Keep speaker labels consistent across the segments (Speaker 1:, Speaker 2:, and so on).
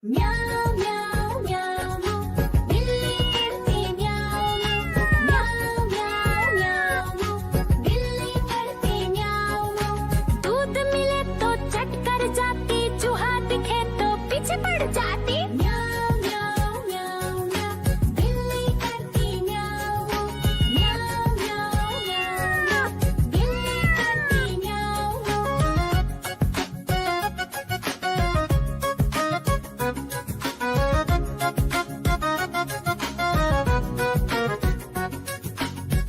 Speaker 1: म्याऊं म्याऊं म्याऊं बिल्ली करती म्याऊं म्याऊं म्याऊं म्याऊं बिल्ली करती म्याऊं। दूध मिले तो चट कर जाती, चूहा दिखे तो पीछे पड़ जाती। म्याऊं म्याऊं म्याऊं म्याऊं बिल्ली करती म्याऊं म्याऊं म्याऊं म्याऊं बिल्ली करती म्याऊं।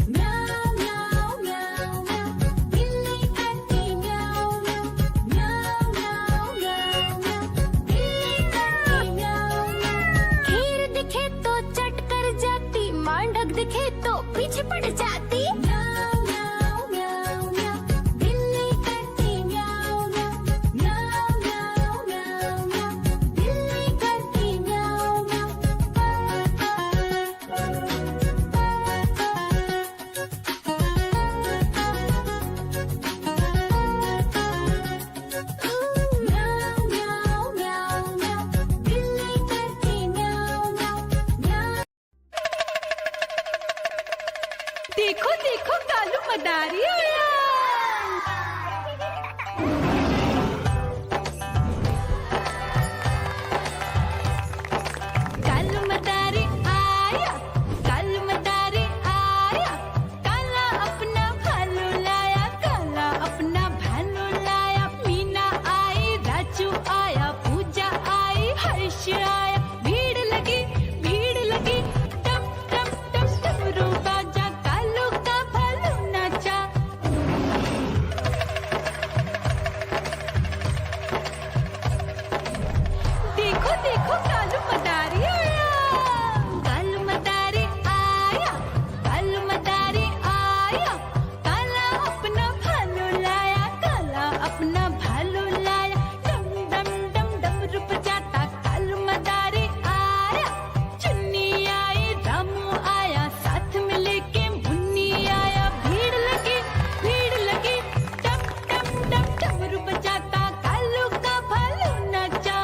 Speaker 1: म्याऊं म्याऊं म्याऊं म्याऊं बिल्ली करती म्याऊं म्याऊं म्याऊं म्याऊं म्याऊं बिल्ली करती म्याऊं। खीर दिखे तो चट कर जाती, मांडक दिखे तो पीछे पड़ जाती। म्याऊं म्याऊं म्याऊं म्याऊं बिल्ली करती म्याऊं म्याऊं म्याऊं म्याऊं म्याऊं म्याऊं बिल्ली करती म्याऊं म्याऊं म्याऊं म्याऊं म्याऊं बिल्ली करती म्याऊं म्याऊं म्याऊं।
Speaker 2: देखो देखो कालू मदारी आया। कालू मदारी आया, कालू मदारी आया। काला अपना भालू लाया, काला अपना भालू लाया। मीना आई, राजू आया, पूजा आई, हर्ष आया। भीड़ लगी टप टप टप डमरू बाजा, कालू का भालू नाचा। देखो देखो कालू मदारी आया, कालू मदारी आया, कालू मदारी आया। काला अपना भालू लाया, काला अपना भालू लाया। डम डम डम डमरू बजाता कालू मदारी आया। चुन्नी आई, रामू आया, साथ में लेके मुन्नी आया। भीड़ लगी टप टप टप डमरू बजाता कालू का भालू नाचा।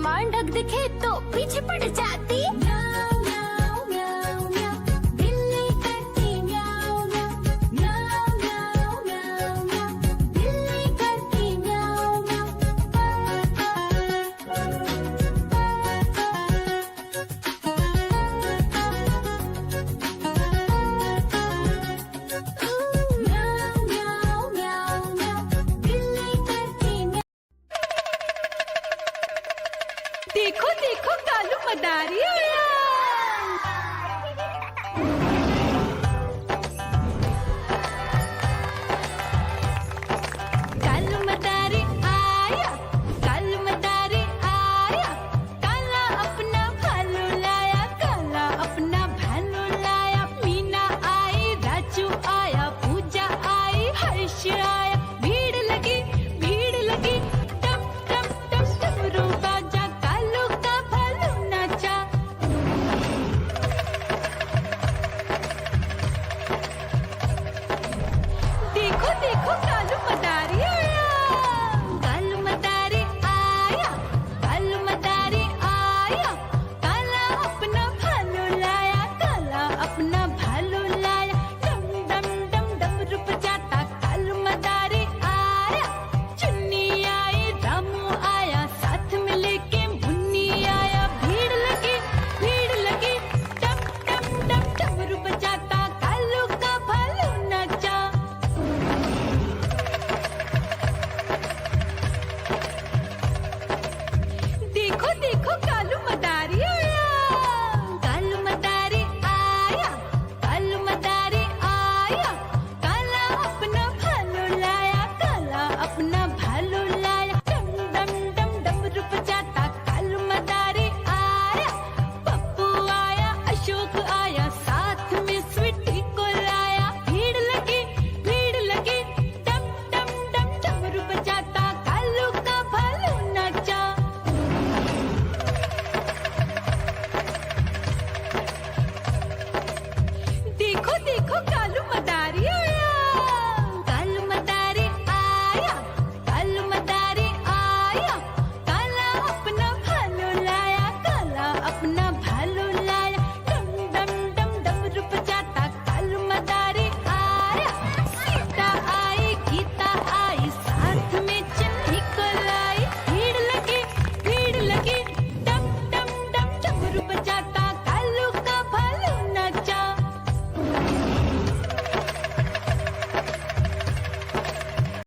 Speaker 1: आसमान ढक दिखे तो पीछे पड़ जाती। म्याऊं म्याऊं म्याऊं म्याऊं, बिल्ली करती म्याऊं म्याऊं। म्याऊं म्याऊं म्याऊं म्याऊं, बिल्ली करती म्याऊं म्याऊं म्याऊं म्याऊं म्याऊं, बिल्ली करती म्याऊं।
Speaker 2: देखो देखो कालू मदारी आया।